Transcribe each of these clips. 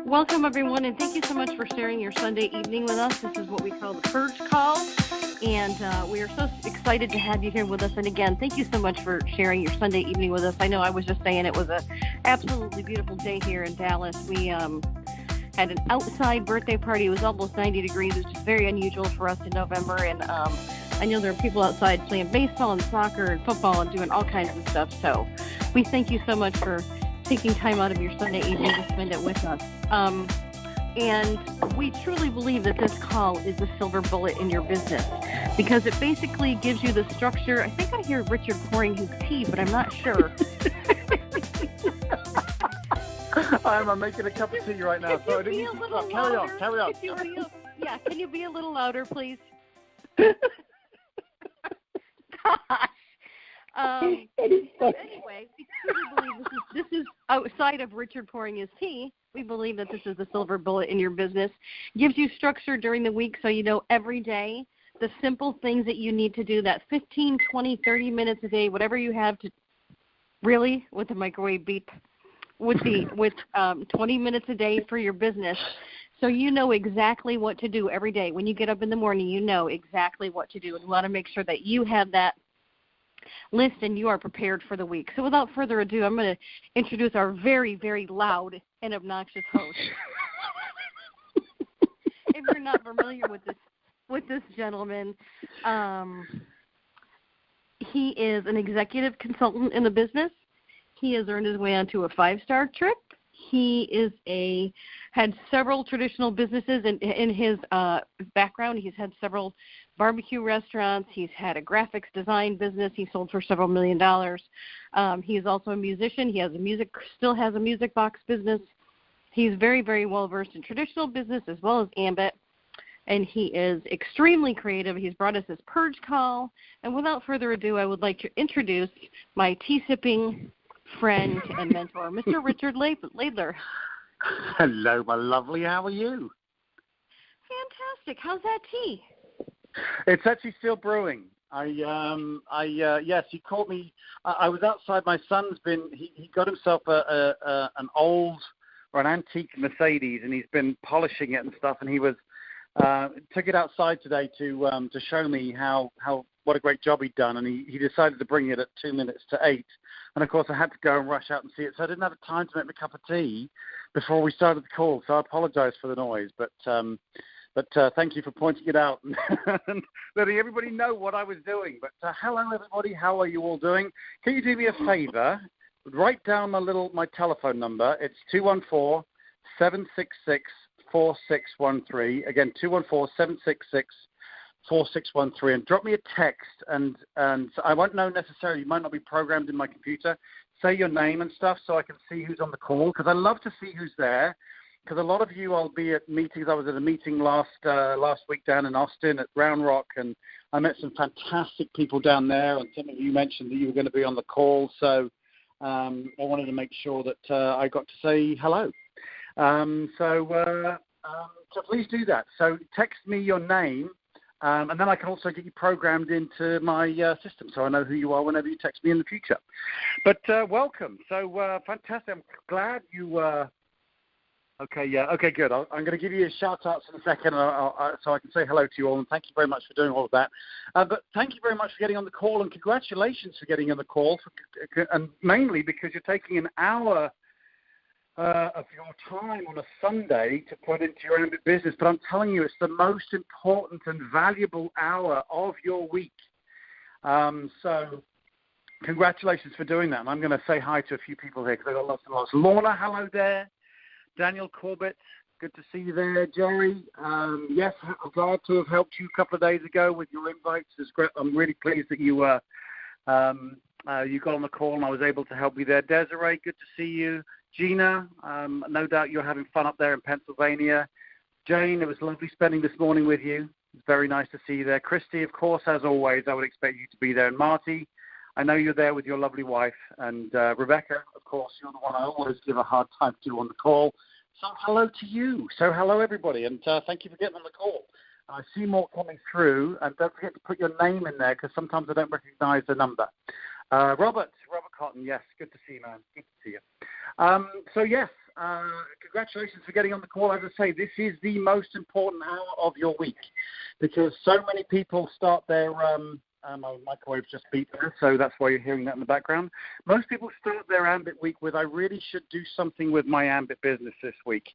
Welcome, everyone, and thank you so much for sharing your Sunday evening with us. This is what we call the Purge Call, and we are so excited to have you here with us. And again, thank you so much for sharing your Sunday evening with us. I know I was just saying it was an absolutely beautiful day here in Dallas. We had an outside birthday party. It was almost 90 degrees. It's just very unusual for us in November, and I know there are people outside playing baseball and soccer and football and doing all kinds of stuff. So we thank you so much for taking time out of your Sunday evening to spend it with us. And we truly believe that this call is the silver bullet in your business because it basically gives you the structure. I think I hear Richard pouring his tea, but I'm not sure. I'm making a cup of tea right now. So carry on. Can you be a little louder, please? Gosh. Anyway, we truly believe this is outside of Richard pouring his tea. We believe that this is the silver bullet in your business. Gives you structure during the week so you know every day the simple things that you need to do, that 15, 20, 30 minutes a day, whatever you have to, really, with the microwave beep, with 20 minutes a day for your business. So you know exactly what to do every day. When you get up in the morning, you know exactly what to do. And we want to make sure that you have that list and you are prepared for the week. So without further ado, I'm going to introduce our very, very loud and obnoxious host. If you're not familiar with this gentleman, he is an executive consultant in the business. He has earned his way onto a 5-star trip. He had several traditional businesses in his background. He's had several barbecue restaurants. He's had a graphics design business. He sold for several $1 million. He is also a musician. He still has a music box business. He's very, very well versed in traditional business as well as Ambit, and he is extremely creative. He's brought us his Purge Call. And without further ado, I would like to introduce my tea-sipping friend and mentor, Mr. Richard Laidler. Hello, my lovely. How are you? Fantastic. How's that tea? It's actually still brewing. Yes, he caught me. I was outside. My son's he got himself an old or an antique Mercedes, and he's been polishing it and stuff. And he took it outside today to show me what a great job he'd done. And he decided to bring it at 2 minutes to 8. And of course, I had to go and rush out and see it, so I didn't have time to make me a cup of tea before we started the call. So I apologize for the noise, but thank you for pointing it out and letting everybody know what I was doing. But hello, everybody. How are you all doing? Can you do me a favor? Write down my telephone number. It's 214-766-4613. Again, 214-766-4613, and drop me a text, and I won't know necessarily. You might not be programmed in my computer. Say your name and stuff so I can see who's on the call, because I love to see who's there. Because a lot of you, I'll be at meetings. I was at a meeting last week down in Austin at Round Rock, and I met some fantastic people down there. And some of you mentioned that you were going to be on the call, so I wanted to make sure that I got to say hello. So please do that. So text me your name, and then I can also get you programmed into my system, so I know who you are whenever you text me in the future. But welcome. So fantastic. I'm glad you. Okay, yeah. Okay, good. I'm going to give you a shout-out in a second so I can say hello to you all, and thank you very much for doing all of that. But thank you very much for getting on the call, and congratulations for getting on the call, and mainly because you're taking an hour of your time on a Sunday to put into your Ambit business. But I'm telling you, it's the most important and valuable hour of your week. So congratulations for doing that. And I'm going to say hi to a few people here because I've got lots and lots. Lorna, hello there. Daniel Corbett, good to see you there. Jerry, yes, I'm glad to have helped you a couple of days ago with your invites. It's great. I'm really pleased that you got on the call and I was able to help you there. Desiree, good to see you. Gina, no doubt you're having fun up there in Pennsylvania. Jane, it was lovely spending this morning with you. It's very nice to see you there. Christy, of course, as always, I would expect you to be there. And Marty, I know you're there with your lovely wife. And Rebecca, of course, you're the one I always give a hard time to on the call. So hello to you. So hello, everybody, and thank you for getting on the call. I see more coming through, and don't forget to put your name in there because sometimes I don't recognize the number. Robert Cotton, yes, good to see you, man. Good to see you. So yes, congratulations for getting on the call. As I say, this is the most important hour of your week because so many people start their my microwave's just beeped there, so that's why you're hearing that in the background. Most people start their Ambit week with, I really should do something with my Ambit business this week.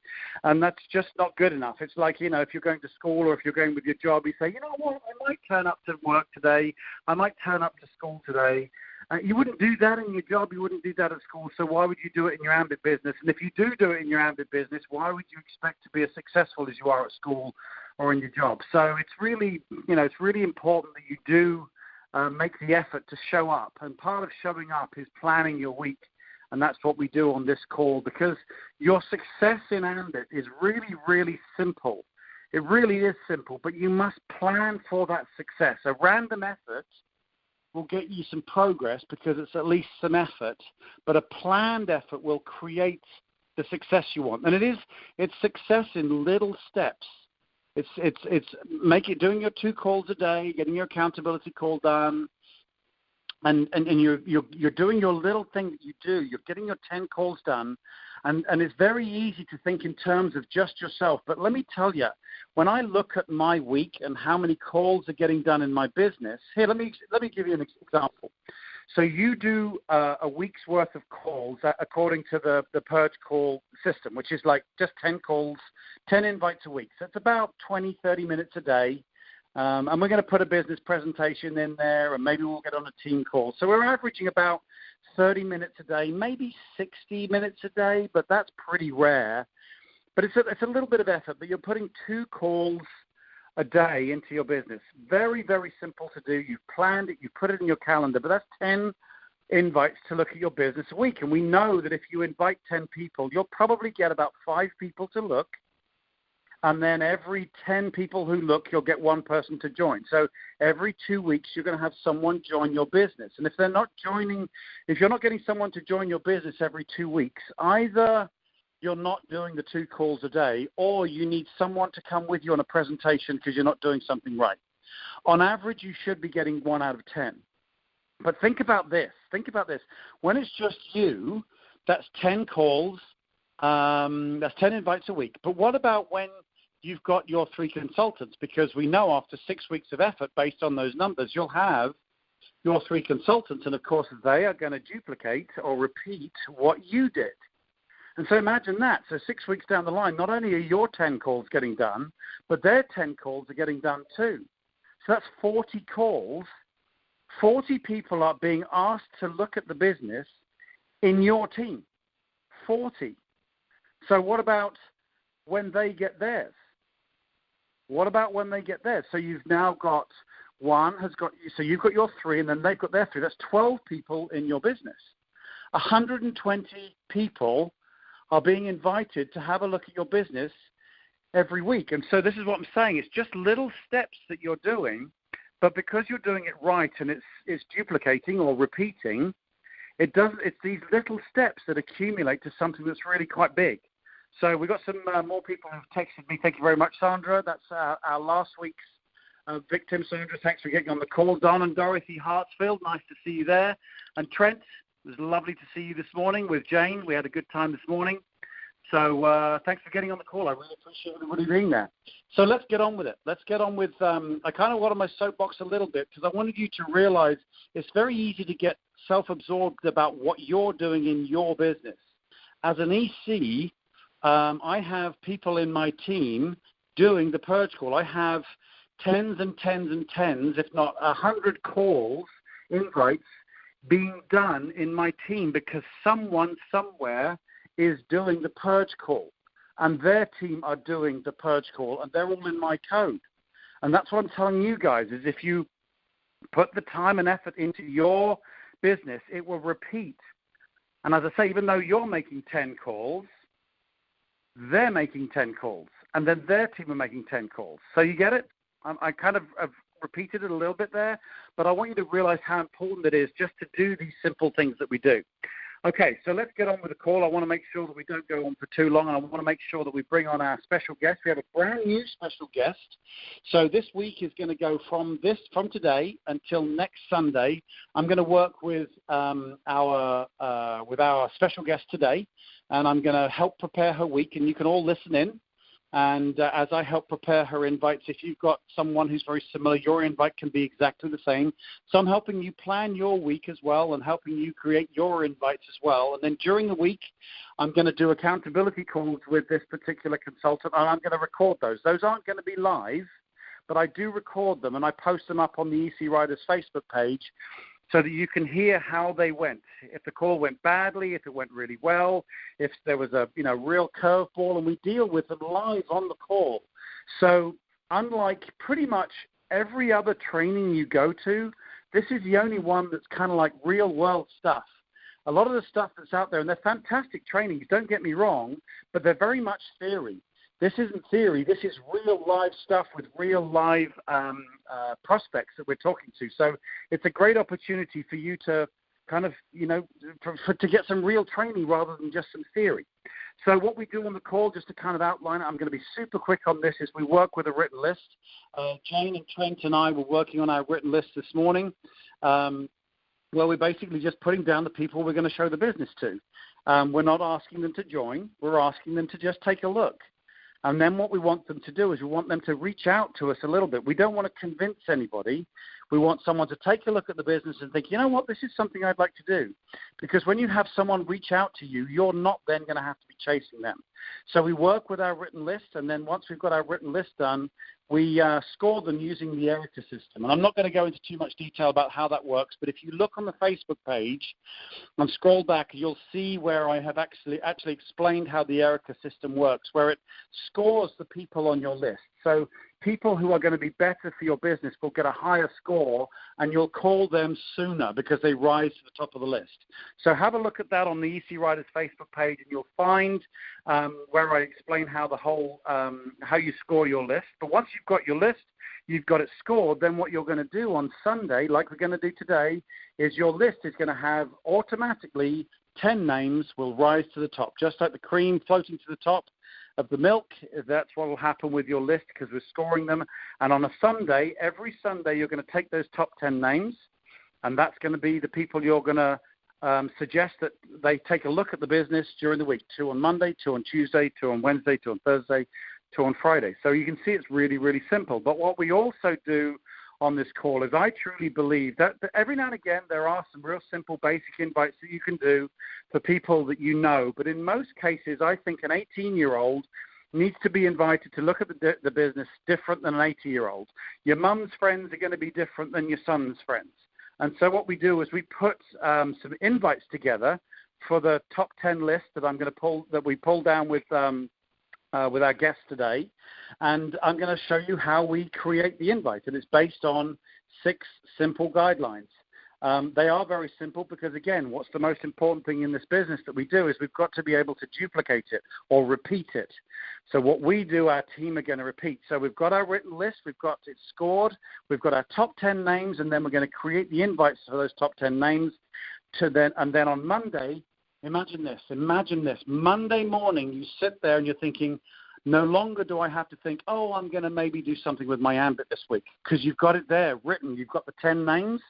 And that's just not good enough. It's like, if you're going to school or if you're going with your job, you say, you know what, I might turn up to work today. I might turn up to school today. You wouldn't do that in your job. You wouldn't do that at school. So why would you do it in your Ambit business? And if you do it in your Ambit business, why would you expect to be as successful as you are at school or in your job? So it's really, it's really important that you do make the effort to show up. And part of showing up is planning your week. And that's what we do on this call because your success in Ambit is really, really simple. It really is simple, but you must plan for that success. A random effort will get you some progress because it's at least some effort, but a planned effort will create the success you want. And it's success in little steps. It's doing your 2 calls a day, getting your accountability call done, and you're doing your little thing that you do. You're getting your 10 calls done, and it's very easy to think in terms of just yourself. But let me tell you, when I look at my week and how many calls are getting done in my business, here let me give you an example. So you do a week's worth of calls according to the Purge Call System, which is like just 10 calls, 10 invites a week. So it's about 20, 30 minutes a day. And we're going to put a business presentation in there, and maybe we'll get on a team call. So we're averaging about 30 minutes a day, maybe 60 minutes a day, but that's pretty rare. But it's a little bit of effort, but you're putting 2 calls a day into your business. Very, very simple to do. You've planned it. You put it in your calendar. But that's 10 invites to look at your business a week. And we know that if you invite 10 people, you'll probably get about 5 people to look. And then every 10 people who look, you'll get 1 person to join. So every 2 weeks, you're going to have someone join your business. And if you're not getting someone to join your business every 2 weeks, either you're not doing the 2 calls a day, or you need someone to come with you on a presentation because you're not doing something right. On average, you should be getting 1 out of 10. But think about this. When it's just you, that's 10 calls, that's 10 invites a week. But what about when you've got your 3 consultants? Because we know after 6 weeks of effort, based on those numbers, you'll have your 3 consultants, and of course they are going to duplicate or repeat what you did. And so imagine that. So 6 weeks down the line, not only are your 10 calls getting done, but their 10 calls are getting done too. So that's 40 calls. 40 people are being asked to look at the business in your team. 40. So what about when they get theirs? So you've now got so you've got your 3, and then they've got their 3. That's 12 people in your business. 120 people are being invited to have a look at your business every week. And so this is what I'm saying. It's just little steps that you're doing, but because you're doing it right and it's duplicating or repeating, it's these little steps that accumulate to something that's really quite big. So we've got some more people who've texted me. Thank you very much, Sandra. That's our last week's victim. Sandra, thanks for getting on the call. Don and Dorothy Hartsfield, nice to see you there. And Trent, it was lovely to see you this morning with Jane. We had a good time this morning. So thanks for getting on the call. I really appreciate everybody being there. So let's get on with it. I kind of went on my soapbox a little bit because I wanted you to realize it's very easy to get self-absorbed about what you're doing in your business. As an EC, I have people in my team doing the Purge Call. I have tens and tens and tens, if not 100 calls, invites, being done in my team because someone somewhere is doing the Purge Call, and their team are doing the Purge Call, and they're all in my code. And that's what I'm telling you guys, is if you put the time and effort into your business, it will repeat. And as I say, even though you're making 10 calls, they're making 10 calls, and then their team are making 10 calls. So you get it? I kind of have repeated it a little bit there, but I want you to realize how important it is just to do these simple things that we do. Okay, so let's get on with the call. I want to make sure that we don't go on for too long, and I want to make sure that we bring on our special guest. We have a brand new special guest. So this week is going to go from today until next Sunday. I'm going to work with our special guest today, and I'm going to help prepare her week, and you can all listen in. And as I help prepare her invites, if you've got someone who's very similar, your invite can be exactly the same. So I'm helping you plan your week as well and helping you create your invites as well. And then during the week, I'm going to do accountability calls with this particular consultant, and I'm going to record those. Those aren't going to be live, but I do record them, and I post them up on the EC Riders Facebook page so that you can hear how they went. If the call went badly, if it went really well, if there was a real curveball, and we deal with them live on the call. So unlike pretty much every other training you go to, this is the only one that's kind of like real world stuff. A lot of the stuff that's out there, and they're fantastic trainings, don't get me wrong, but they're very much theory. This isn't theory. This is real live stuff with real live prospects that we're talking to. So it's a great opportunity for you to kind of, to get some real training rather than just some theory. So what we do on the call, just to kind of outline it, I'm going to be super quick on this, is we work with a written list. Jane and Trent and I were working on our written list this morning. Well, we're basically just putting down the people we're going to show the business to. We're not asking them to join. We're asking them to just take a look. And then what we want them to do is we want them to reach out to us a little bit. We don't want to convince anybody. We want someone to take a look at the business and think, you know what, this is something I'd like to do. Because when you have someone reach out to you, you're not then going to have to be chasing them. So we work with our written list, and then once we've got our written list done, we score them using the Ambit System. And I'm not going to go into too much detail about how that works, but if you look on the Facebook page and scroll back, you'll see where I have actually explained how the Ambit System works, where it scores the people on your list. So people who are going to be better for your business will get a higher score, and you'll call them sooner because they rise to the top of the list. So have a look at that on the EC Riders Facebook page, and you'll find where I explain how the whole how you score your list. But once you've got your list, you've got it scored, then what you're going to do on Sunday, like we're going to do today, is your list is going to have automatically 10 names will rise to the top, just like the cream floating to the top of the milk. That's what will happen with your list because we're scoring them. And on a Sunday, every Sunday, you're going to take those top 10 names, and that's going to be the people you're going to suggest that they take a look at the business during the week. 2 on Monday, 2 on Tuesday, 2 on Wednesday, 2 on Thursday, 2 on Friday. So you can see it's really, really simple. But what we also do on this call is I truly believe that every now and again there are some real simple basic invites that you can do for people that you know. But in most cases, I think an 18-year-old needs to be invited to look at the business different than an 80-year-old. Your mum's friends are going to be different than your son's friends. And so what we do is we put some invites together for the top 10 list that we pull down with our guests today, and I'm going to show you how we create the invite, and it's based on 6 simple guidelines. They are very simple because, again, what's the most important thing in this business that we do is we've got to be able to duplicate it or repeat it. So what we do, our team are going to repeat. So we've got our written list, we've got it scored, we've got our top 10 names, and then we're going to create the invites for those top 10 names. And then on Monday, Imagine this. Monday morning, you sit there and you're thinking, no longer do I have to think, oh, I'm going to maybe do something with my Ambit this week, because you've got it there written. You've got the 10 names,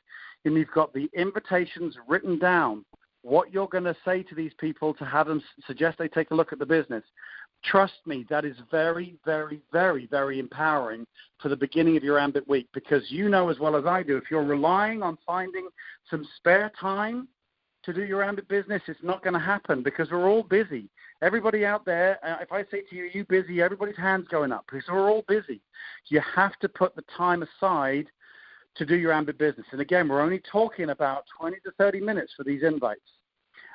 and you've got the invitations written down, what you're going to say to these people to have them suggest they take a look at the business. Trust me, that is very, very, very, very empowering for the beginning of your Ambit week, because you know as well as I do, if you're relying on finding some spare time to do your Ambit business, it's not going to happen because we're all busy. Everybody out there, if I say to you, you busy, everybody's hands going up because we're all busy. You have to put the time aside to do your Ambit business. And again, we're only talking about 20 to 30 minutes for these invites.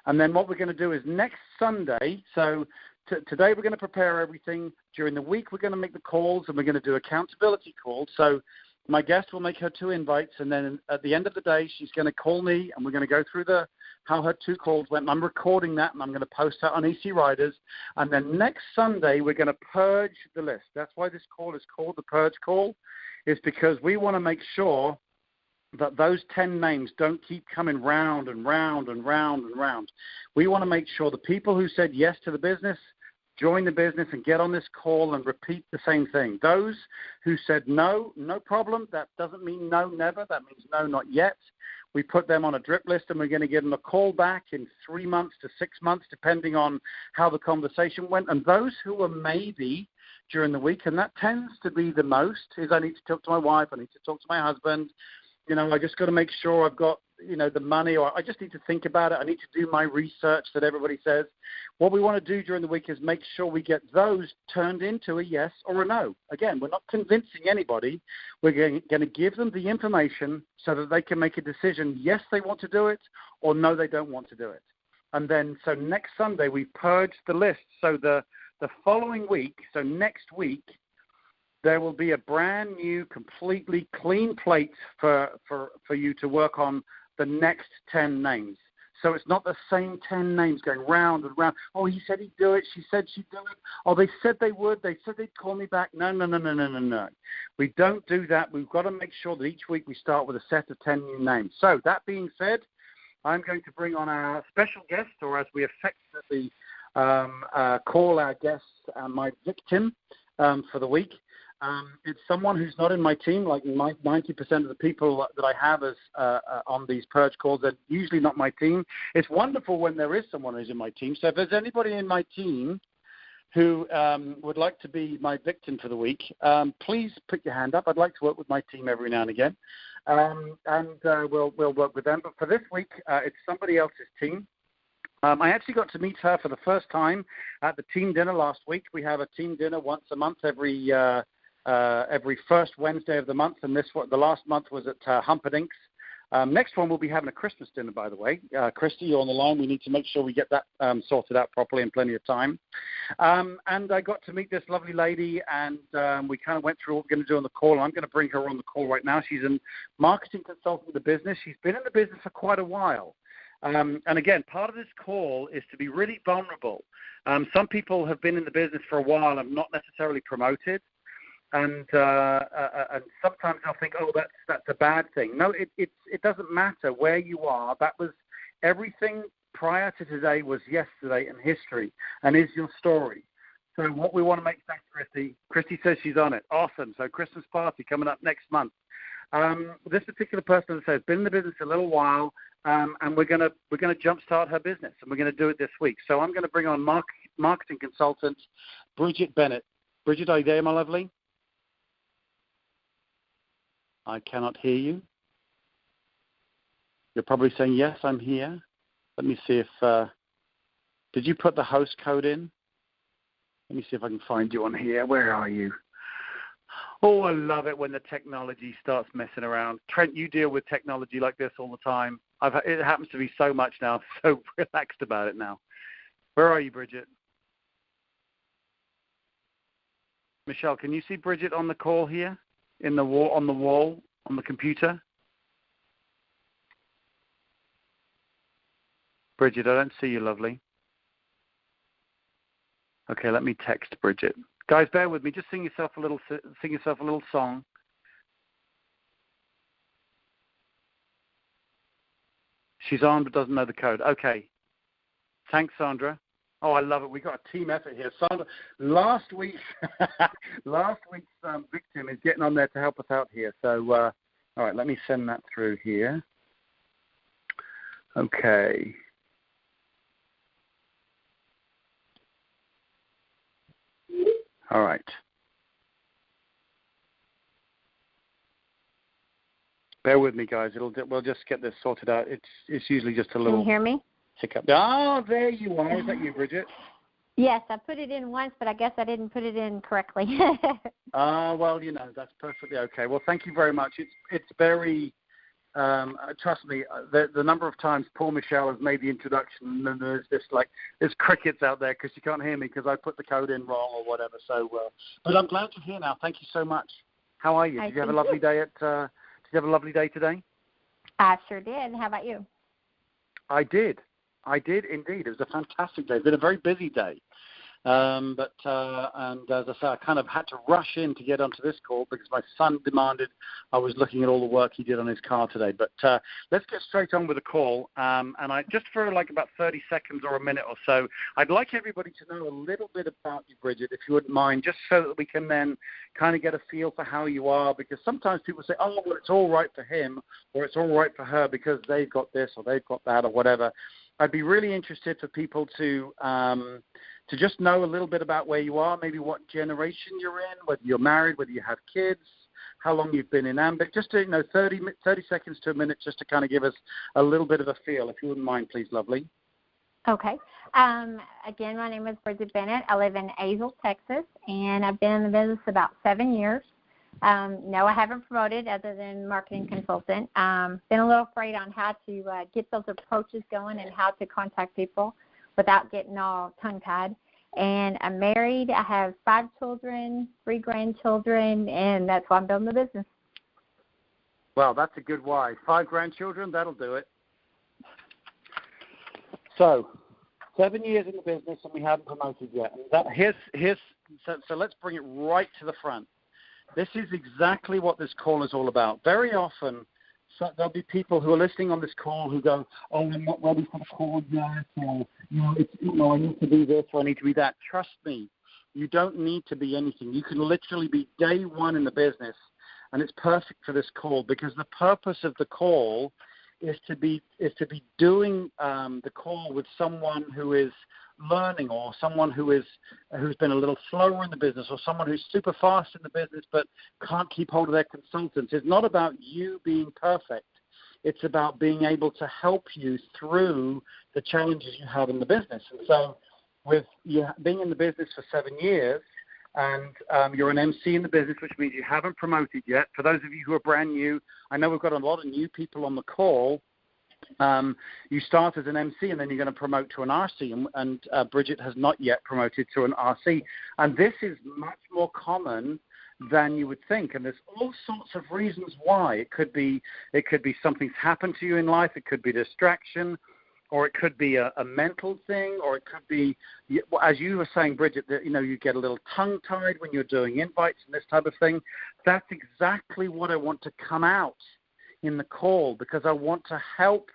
And then what we're going to do is next Sunday, so today we're going to prepare everything. During the week, we're going to make the calls, and we're going to do accountability calls. So my guest will make her 2 invites, and then at the end of the day, she's going to call me, and we're going to go through how her 2 calls went. I'm recording that, and I'm going to post that on EC Riders. And then next Sunday, we're going to purge the list. That's why this call is called the Purge Call, is because we want to make sure that those 10 names don't keep coming round and round and round and round. We want to make sure the people who said yes to the business join the business and get on this call and repeat the same thing. Those who said no, no problem, that doesn't mean no, never. That means no, not yet. We put them on a drip list, and we're going to give them a call back in 3 months to 6 months, depending on how the conversation went. And those who are maybe during the week, and that tends to be the most, is I need to talk to my wife, I need to talk to my husband. I just got to make sure I've got, the money, or I just need to think about it. I need to do my research that everybody says. What we want to do during the week is make sure we get those turned into a yes or a no. Again, we're not convincing anybody. We're going to give them the information so that they can make a decision, yes, they want to do it, or no, they don't want to do it. And then, so next Sunday, we purge the list. So the following week, so next week, there will be a brand new, completely clean plate for you to work on the next 10 names. So it's not the same 10 names going round and round. Oh, he said he'd do it. She said she'd do it. Oh, they said they would. They said they'd call me back. No. We don't do that. We've got to make sure that each week we start with a set of 10 new names. So that being said, I'm going to bring on our special guest, or as we affectionately call our guests, my victim for the week. It's someone who's not in my team. Like 90% of the people that I have as on these purge calls are usually not my team. It's wonderful when there is someone who's in my team. So if there's anybody in my team who would like to be my victim for the week, please put your hand up. I'd like to work with my team every now and again, and we'll work with them. But for this week, it's somebody else's team. I actually got to meet her for the first time at the team dinner last week. We have a team dinner once a month every first Wednesday of the month, and the last month was at Humperdinck's. Next one, we'll be having a Christmas dinner, by the way. Christy, you're on the line. We need to make sure we get that sorted out properly in plenty of time. And I got to meet this lovely lady, and we kind of went through what we're going to do on the call. I'm going to bring her on the call right now. She's a marketing consultant in the business. She's been in the business for quite a while. And again, part of this call is to be really vulnerable. Some people have been in the business for a while and not necessarily promoted. And sometimes I'll think, oh, that's a bad thing. No, it doesn't matter where you are. That was everything prior to today was yesterday in history and is your story. So what we want to make, thanks, Christy. Christy says she's on it. Awesome. So Christmas party coming up next month. This particular person, as I said, has been in the business a little while, and we're gonna jumpstart her business, and we're gonna do it this week. So I'm gonna bring on marketing consultant Brigid Bennett. Brigid, are you there, my lovely? I cannot hear you. You're probably saying, yes, I'm here. Let me see if, did you put the host code in? Let me see if I can find you on here. Where are you? Oh, I love it when the technology starts messing around. Trent, you deal with technology like this all the time. It happens to be so much now. I'm so relaxed about it now. Where are you, Brigid? Michelle, can you see Brigid on the call here? On the wall, on the computer? Brigid, I don't see you, lovely. Okay, let me text Brigid. Guys, bear with me. Just sing yourself a little song. She's on but doesn't know the code. Okay. Thanks, Sandra. Oh, I love it. We got a team effort here. Sandra, last week's victim is getting on there to help us out here. So, all right, let me send that through here. Okay. All right. Bear with me, guys. We'll just get this sorted out. It's usually just a little. Can you hear me? Hiccup. Oh, there you are. Is that you, Brigid? Yes, I put it in once, but I guess I didn't put it in correctly. Well, that's perfectly okay. Well, thank you very much. It's very. Trust me, the number of times poor Michelle has made the introduction, and then there's crickets out there because she can't hear me because I put the code in wrong or whatever. So, but I'm glad you're here now. Thank you so much. How are you? Did you have a lovely day Did you have a lovely day today? I sure did. How about you? I did indeed. It was a fantastic day. It's been a very busy day. And as I say, I kind of had to rush in to get onto this call because my son demanded I was looking at all the work he did on his car today. But let's get straight on with the call. And I just for like about 30 seconds or a minute or so, I'd like everybody to know a little bit about you, Brigid, if you wouldn't mind, just so that we can then kind of get a feel for how you are. Because sometimes people say, oh, well, it's all right for him or it's all right for her because they've got this or they've got that or whatever. I'd be really interested for people to just know a little bit about where you are, maybe what generation you're in, whether you're married, whether you have kids, how long you've been in Ambit, just to, 30 seconds to a minute just to kind of give us a little bit of a feel, if you wouldn't mind, please, lovely. Okay. Again, my name is Brigid Bennett. I live in Azle, Texas, and I've been in the business about 7 years. No, I haven't promoted other than marketing consultant. Been a little afraid on how to get those approaches going and how to contact people without getting all tongue-tied. And I'm married. I have 5 children, 3 grandchildren, and that's why I'm building the business. Well, that's a good why. 5 grandchildren, that'll do it. So, 7 years in the business and we haven't promoted yet. So let's bring it right to the front. This is exactly what this call is all about. Very often, there'll be people who are listening on this call who go, oh, I'm not ready for the call yet, or, I need to do this or I need to be that. Trust me, you don't need to be anything. You can literally be day one in the business, and it's perfect for this call because the purpose of the call is to be doing the call with someone who is learning or someone who's been a little slower in the business or someone who's super fast in the business but can't keep hold of their consultants. It's not about you being perfect. It's about being able to help you through the challenges you have in the business. And so with you being in the business for 7 years and you're an MC in the business, which means you haven't promoted yet. For those of you who are brand new, I know we've got a lot of new people on the call. You start as an MC and then you're going to promote to an RC, and Brigid has not yet promoted to an RC. And this is much more common than you would think, and there's all sorts of reasons why. It could be something's happened to you in life, it could be distraction, or it could be a mental thing, or it could be, as you were saying, Brigid, that you get a little tongue-tied when you're doing invites and this type of thing. That's exactly what I want to come out in the call, because I want to help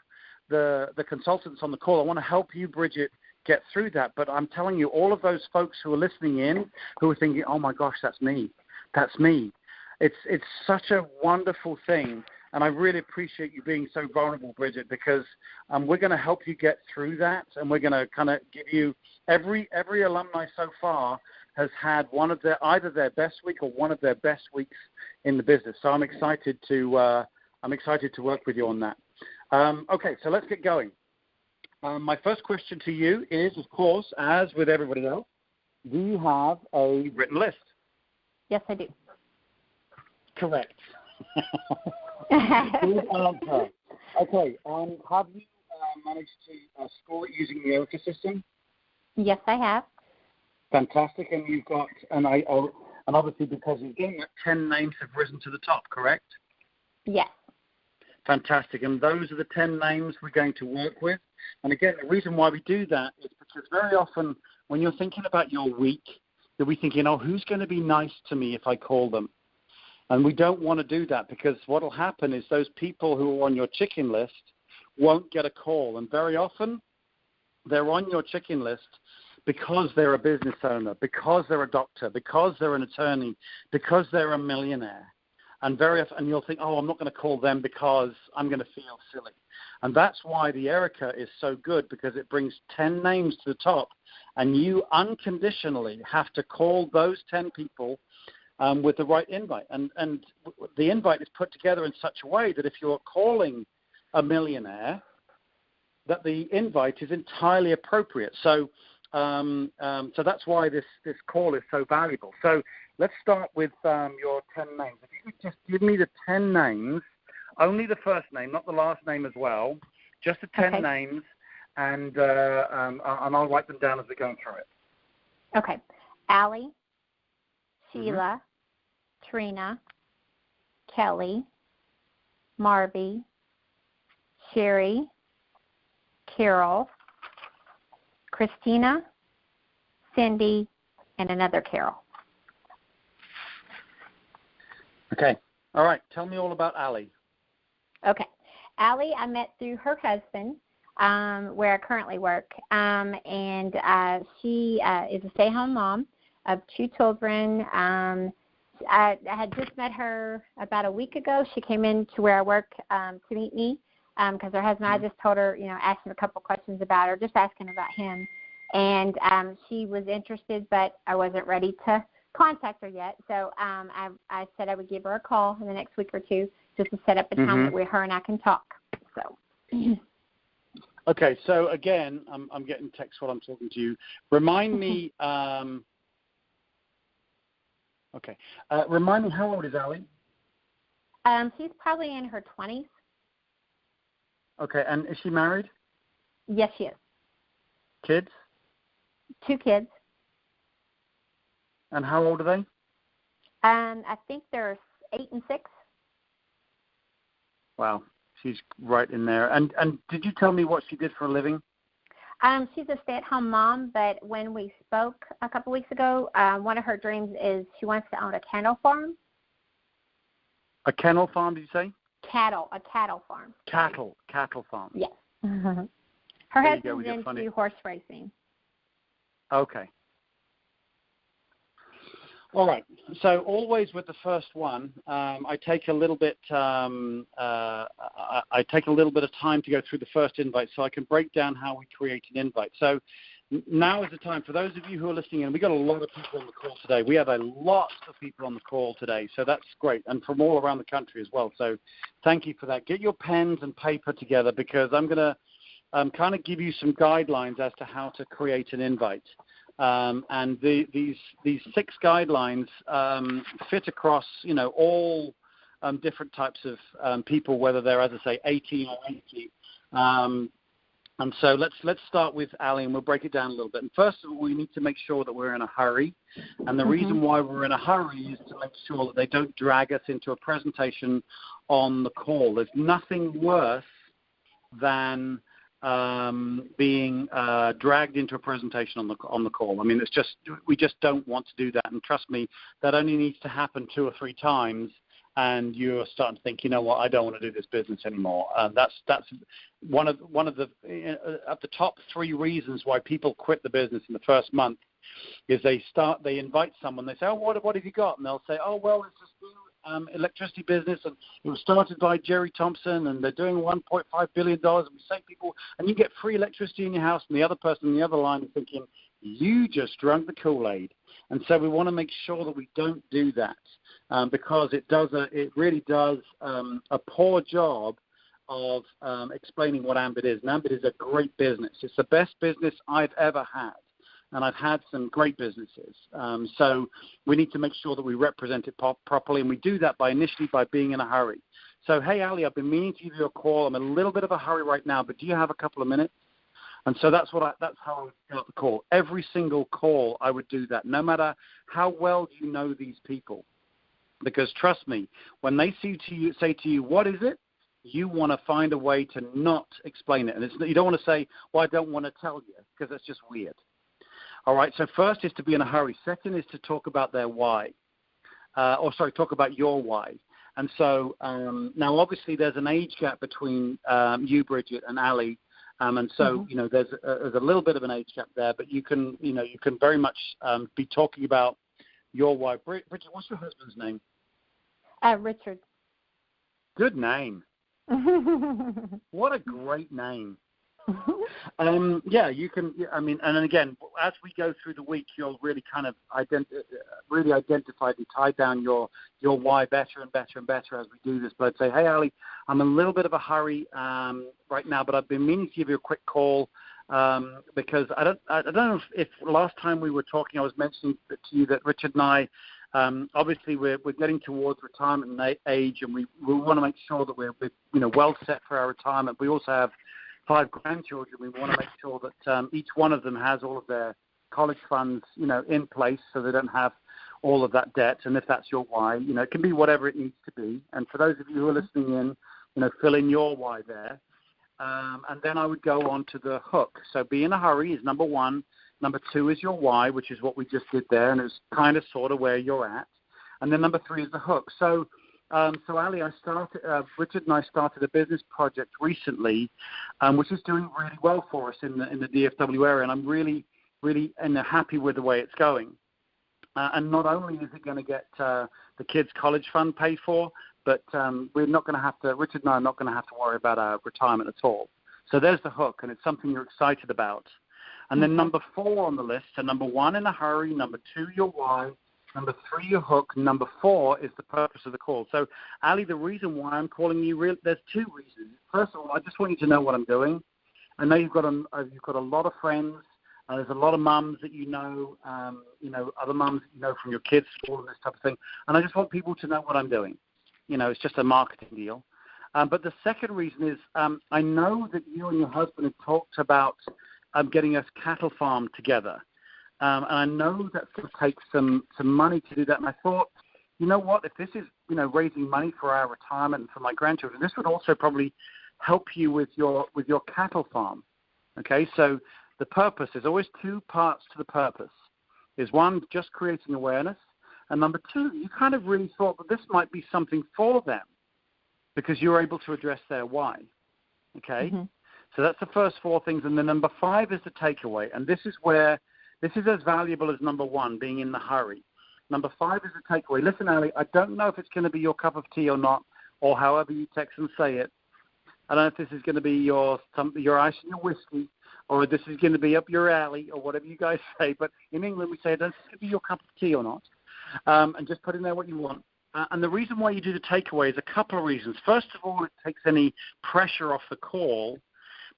the consultants on the call. I want to help you, Brigid, get through that. But I'm telling you, all of those folks who are listening in, who are thinking, oh my gosh, that's me. It's such a wonderful thing. And I really appreciate you being so vulnerable, Brigid, because we're going to help you get through that, and we're going to kind of give you every alumni so far has had either their best week or one of their best weeks in the business. So I'm excited to work with you on that. Okay, so let's get going. My first question to you is, of course, as with everybody else, do you have a written list? Yes, I do. Correct. Good answer. Okay, have you managed to score it using the Ambit System? Yes, I have. Fantastic, and you've got, and obviously because you've done that, 10 names have risen to the top, correct? Yes. Fantastic, and those are the 10 names we're going to work with. And again, the reason why we do that is because very often when you're thinking about your week, you'll be thinking, oh, who's going to be nice to me if I call them? And we don't want to do that, because what will happen is those people who are on your chicken list won't get a call. And very often they're on your chicken list because they're a business owner, because they're a doctor, because they're an attorney, because they're a millionaire. And very often you'll think, oh, I'm not going to call them because I'm going to feel silly. And that's why the Erica is so good, because it brings 10 names to the top, and you unconditionally have to call those 10 people with the right invite. And the invite is put together in such a way that if you're calling a millionaire, that the invite is entirely appropriate. So that's why this call is so valuable. So let's start with your 10 names. If you could just give me the 10 names, only the first name, not the last name as well, just the 10 names, and I'll write them down as we're going through it. Okay. Allie, Sheila, Trina, Kelly, Marby, Sherry, Carol, Christina, Cindy, and another Carol. Okay. All right. Tell me all about Allie. Okay. Allie, I met through her husband, where I currently work, and she is a stay-at-home mom of 2 children. I had just met her about a week ago. She came in to where I work to meet me because her husband, I just told her, asked him a couple questions about her, just asking about him. And she was interested, but I wasn't ready to contact her yet. So I said I would give her a call in the next week or two just to set up a time that her and I can talk. So. Okay, so again, I'm getting text while I'm talking to you. Remind me, remind me, how old is Allie? She's probably in her 20s. Okay, and is she married? Yes, she is. Kids? 2 kids. And how old are they? I think they're 8 and 6. Wow, she's right in there. And did you tell me what she did for a living? She's a stay-at-home mom, but when we spoke a couple weeks ago, one of her dreams is she wants to own a cattle farm. A kennel farm, did you say? A cattle farm. Cattle farm. Yes. Her husband's into horse racing. Okay. All right. So always with the first one, I take a little bit. I take a little bit of time to go through the first invite, so I can break down how we create an invite. So now is the time for those of you who are listening in. We got a lot of people on the call today. We have a lot of people on the call today, so that's great, and from all around the country as well. So thank you for that. Get your pens and paper together because I'm going to kind of give you some guidelines as to how to create an invite. And these 6 guidelines fit across, all different types of people, whether they're, as I say, 18 or 80. And so let's start with Allie, and we'll break it down a little bit. And first of all, we need to make sure that we're in a hurry. And the reason why we're in a hurry is to make sure that they don't drag us into a presentation on the call. There's nothing worse than being dragged into a presentation on the call. I mean, we just don't want to do that. And trust me, that only needs to happen 2 or 3 times, and you're starting to think, you know what, I don't want to do this business anymore. That's one of the at the top 3 reasons why people quit the business in the first month is they invite someone, they say, oh, what have you got? And they'll say, oh, well, it's this new electricity business, and it was started by Jerry Thompson, and they're doing $1.5 billion, and we save people, and you get free electricity in your house, and the other person on the other line is thinking, you just drank the Kool-Aid. And so we want to make sure that we don't do that because it really does a poor job of explaining what Ambit is. And Ambit is a great business. It's the best business I've ever had. And I've had some great businesses. So we need to make sure that we represent it properly, and we do that initially by being in a hurry. So, hey, Allie, I've been meaning to give you a call. I'm in a little bit of a hurry right now, but do you have a couple of minutes? And so that's how I would start the call. Every single call, I would do that, no matter how well you know these people. Because trust me, when they say to you, what is it? You want to find a way to not explain it. And you don't want to say, well, I don't want to tell you, because that's just weird. All right, so first is to be in a hurry. Second is to talk about their why. Talk about your why. And so now obviously there's an age gap between you, Brigid, and Allie. And so, there's a little bit of an age gap there, but you can very much be talking about your why. Brigid, what's your husband's name? Richard. Good name. What a great name. You can. I mean, and then again, as we go through the week, you'll really kind of identify and tie down your why better and better and better as we do this. But I'd say, hey, Allie, I'm in a little bit of a hurry right now, but I've been meaning to give you a quick call because I don't know if last time we were talking, I was mentioning to you that Richard and I. Obviously, we're getting towards retirement age, and we want to make sure that we're well set for our retirement. We also have 5 grandchildren. We want to make sure that each one of them has all of their college funds, in place, so they don't have all of that debt. And if that's your why, it can be whatever it needs to be. And for those of you who are listening in, fill in your why there. And then I would go on to the hook. So be in a hurry is number 1. Number 2 is your why, which is what we just did there, and it's kind of sort of where you're at. And then number 3 is the hook. So Ali, Richard and I started a business project recently, which is doing really well for us in the DFW area, and I'm really happy with the way it's going. And not only is it going to get the kids' college fund paid for, but we're not going to have to. Richard and I are not going to have to worry about our retirement at all. So there's the hook, and it's something you're excited about. And then number 4 on the list, so number 1, in a hurry, number 2, your why, number 3, your hook, number 4 is the purpose of the call. So, Ali, the reason why I'm calling you, there's 2 reasons. First of all, I just want you to know what I'm doing. I know you've got a lot of friends. There's a lot of mums that you know, other mums that you know from your kids' school and this type of thing. And I just want people to know what I'm doing. It's just a marketing deal. But the second reason is I know that you and your husband have talked about getting us cattle farmed together. And I know that's going to take some money to do that. And I thought, you know what, if this is, raising money for our retirement and for my grandchildren, this would also probably help you with your cattle farm. Okay, so the purpose, there's always 2 parts to the purpose. Is 1, just creating awareness. And number 2, you kind of really thought that this might be something for them because you're able to address their why. Okay? Mm-hmm. So that's the first 4 things. And then number 5 is the takeaway. And this is as valuable as number 1, being in the hurry. Number 5 is the takeaway. Listen, Ali, I don't know if it's going to be your cup of tea or not, or however you text and say it. I don't know if this is going to be your ice and your whiskey, or this is going to be up your alley, or whatever you guys say. But in England, we say, I don't know if it's going to be your cup of tea or not. And just put in there what you want. And the reason why you do the takeaway is a couple of reasons. First of all, it takes any pressure off the call.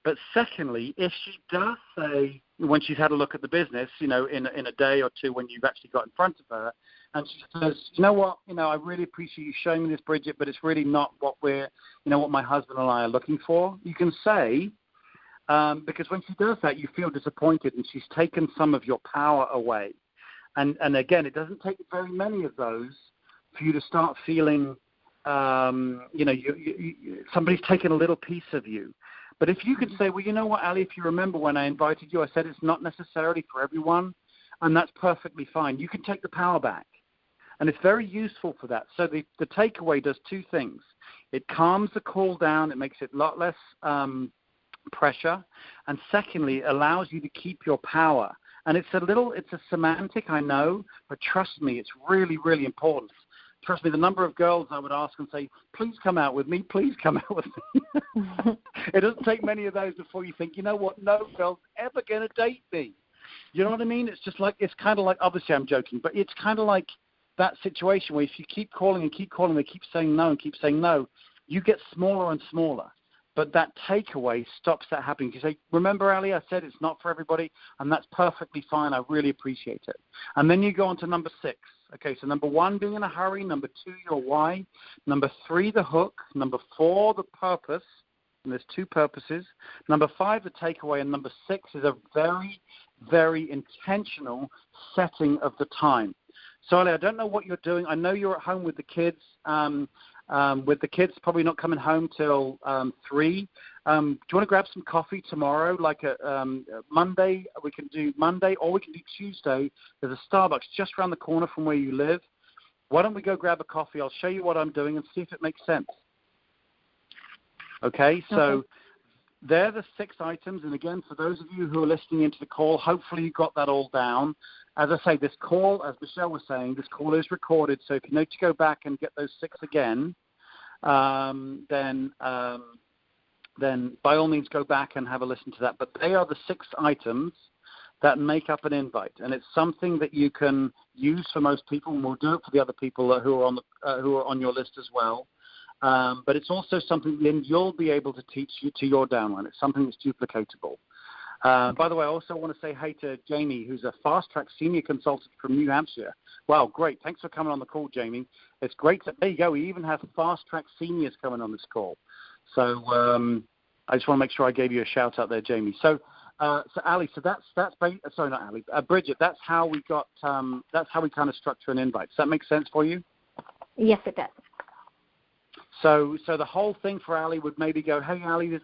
But secondly, if she does say, when she's had a look at the business, in a day or 2 when you've actually got in front of her, and she says, you know what, I really appreciate you showing me this, Brigid, but it's really not what what my husband and I are looking for. You can say, because when she does that, you feel disappointed and she's taken some of your power away. And again, it doesn't take very many of those for you to start feeling, somebody's taken a little piece of you. But if you could say, well, you know what, Ali, if you remember when I invited you, I said it's not necessarily for everyone, and that's perfectly fine. You can take the power back. And it's very useful for that. So the takeaway does 2 things. It calms the call down. It makes it a lot less pressure. And secondly, it allows you to keep your power. And it's a semantic, I know, but trust me, it's really, really important. Trust me, the number of girls I would ask and say, please come out with me, please come out with me. It doesn't take many of those before you think, you know what, no girl's ever going to date me. You know what I mean? It's kind of like, obviously I'm joking, but it's kind of like that situation where if you keep calling and keep calling, they keep saying no and keep saying no, you get smaller and smaller. But that takeaway stops that happening. You say, remember, Ali, I said it's not for everybody, and that's perfectly fine. I really appreciate it. And then you go on to number 6. Okay, so number 1, being in a hurry. Number 2, your why. Number 3, the hook. Number 4, the purpose. And there's 2 purposes. Number 5, the takeaway. And number 6 is a very, very intentional setting of the time. So, Ali, I don't know what you're doing. I know you're at home with the kids. With the kids probably not coming home till 3. Do you want to grab some coffee tomorrow, like a Monday? We can do Monday, or we can do Tuesday. There's a Starbucks just around the corner from where you live. Why don't we go grab a coffee? I'll show you what I'm doing and see if it makes sense. Okay, so they're the 6 items. And again, for those of you who are listening into the call, hopefully you got that all down. As I say, this call, as Michelle was saying, this call is recorded. So if you need to go back and get those 6 again, then by all means go back and have a listen to that. But they are the 6 items that make up an invite, and it's something that you can use for most people, and we'll do it for the other people who are on your list as well. But it's also something then you'll be able to teach you to your downline. It's something that's duplicatable. By the way, I also want to say hey to Jamie, who's a fast-track senior consultant from New Hampshire. Wow, great. Thanks for coming on the call, Jamie. It's great. There you go. We even have fast-track seniors coming on this call. So I just want to make sure I gave you a shout-out there, Jamie. So Ali, so that's sorry, not Ali, Brigid, that's how we kind of structure an invite. Does that make sense for you? Yes, it does. So the whole thing for Ali would maybe go, hey, Ali,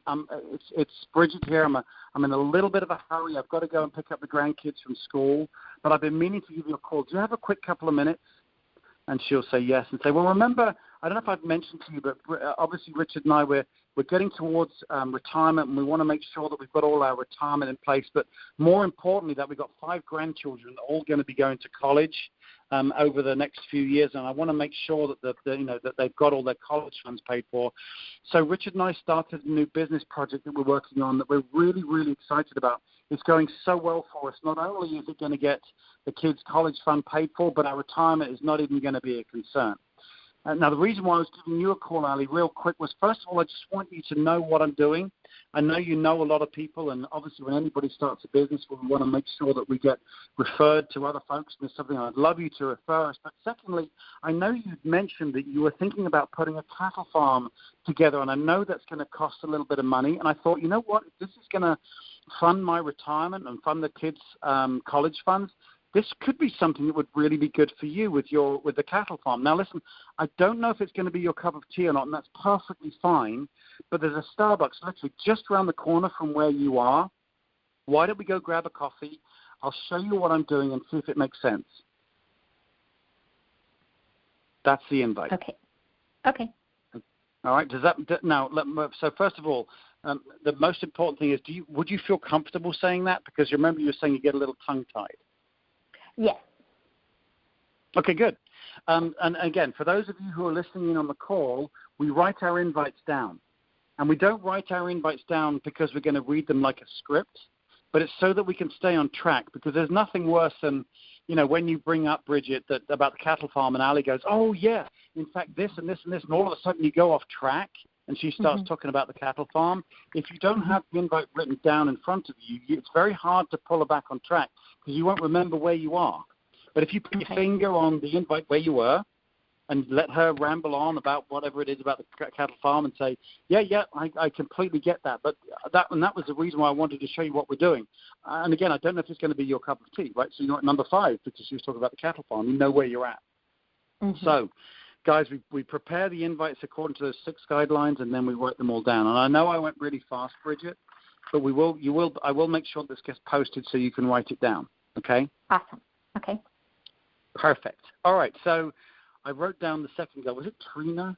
it's Brigid here. I'm in a little bit of a hurry. I've got to go and pick up the grandkids from school, but I've been meaning to give you a call. Do you have a quick couple of minutes? And she'll say yes and say, well, remember, I don't know if I've mentioned to you, but obviously Richard and I, we're getting towards retirement, and we want to make sure that we've got all our retirement in place, but more importantly, that we've got 5 grandchildren that are all going to be going to college over the next few years, and I want to make sure that that they've got all their college funds paid for. So Richard and I started a new business project that we're working on that we're really, really excited about. It's going so well for us. Not only is it going to get the kids' college fund paid for, but our retirement is not even going to be a concern. Now, the reason why I was giving you a call, Ali, real quick was, first of all, I just want you to know what I'm doing. I know you know a lot of people, and obviously when anybody starts a business, we want to make sure that we get referred to other folks, and there's something I'd love you to refer us. But secondly, I know you'd mentioned that you were thinking about putting a cattle farm together, and I know that's going to cost a little bit of money, and I thought, you know what, if this is going to fund my retirement and fund the kids' college funds, this could be something that would really be good for you with the cattle farm. Now, listen, I don't know if it's going to be your cup of tea or not, and that's perfectly fine, but there's a Starbucks literally just around the corner from where you are. Why don't we go grab a coffee? I'll show you what I'm doing and see if it makes sense. That's the invite. Okay. All right. So first of all, the most important thing is, would you feel comfortable saying that? Because remember you were saying you get a little tongue-tied. Yes. Okay, good. And again, for those of you who are listening in on the call, we write our invites down. And we don't write our invites down because we're going to read them like a script, but it's so that we can stay on track, because there's nothing worse than, when you bring up, Brigid, about the cattle farm, and Ali goes, oh, yeah, in fact, this and this and this, and all of a sudden you go off track, and she starts talking about the cattle farm. If you don't have the invite written down in front of you, it's very hard to pull her back on track, because you won't remember where you are. But if you put your finger on the invite where you were and let her ramble on about whatever it is about the cattle farm and say, yeah, I completely get that. But that was the reason why I wanted to show you what we're doing. And again, I don't know if it's going to be your cup of tea, right? So you're at number 5 because she was talking about the cattle farm. You know where you're at. Mm-hmm. So, guys, we prepare the invites according to those 6 guidelines, and then we write them all down. And I know I went really fast, Brigid, but I will make sure this gets posted so you can write it down. Okay? Awesome. Okay. Perfect. All right. So I wrote down the second girl. Was it Trina?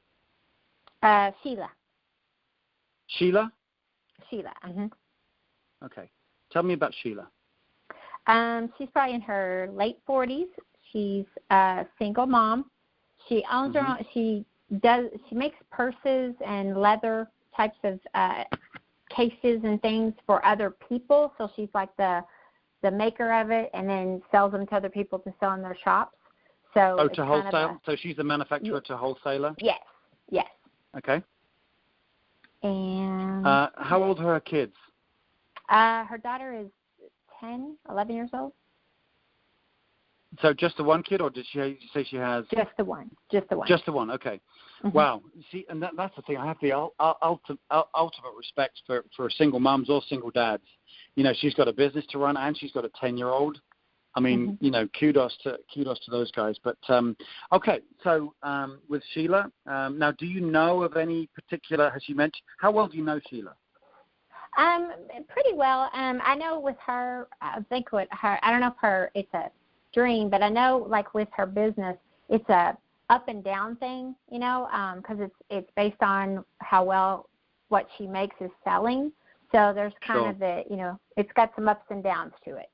Sheila. Sheila? Sheila. Mm-hmm. Okay. Tell me about Sheila. She's probably in her late 40s. She's a single mom. She owns her own. She makes purses and leather types of cases and things for other people. So she's like the maker of it, and then sells them to other people to sell in their shops. So to wholesale? So she's the manufacturer to wholesaler? Yes. Okay. And how old are her kids? Her daughter is 11 years old. So just the one kid, or did she say she has? Just the one. Just the one. Okay. Mm-hmm. Wow. See, and that's the thing. I have the ultimate respect for single mums or single dads. She's got a business to run, and she's got a 10-year-old. I mean, kudos to those guys. But okay. So with Sheila, now, do you know of any particular? Has she mentioned? How well do you know Sheila? Pretty well. I know with her. I think with her. I don't know if it's a dream, but I know, like, with her business, it's a up and down thing, because it's based on how well what she makes is selling. So there's kind of it's got some ups and downs to it,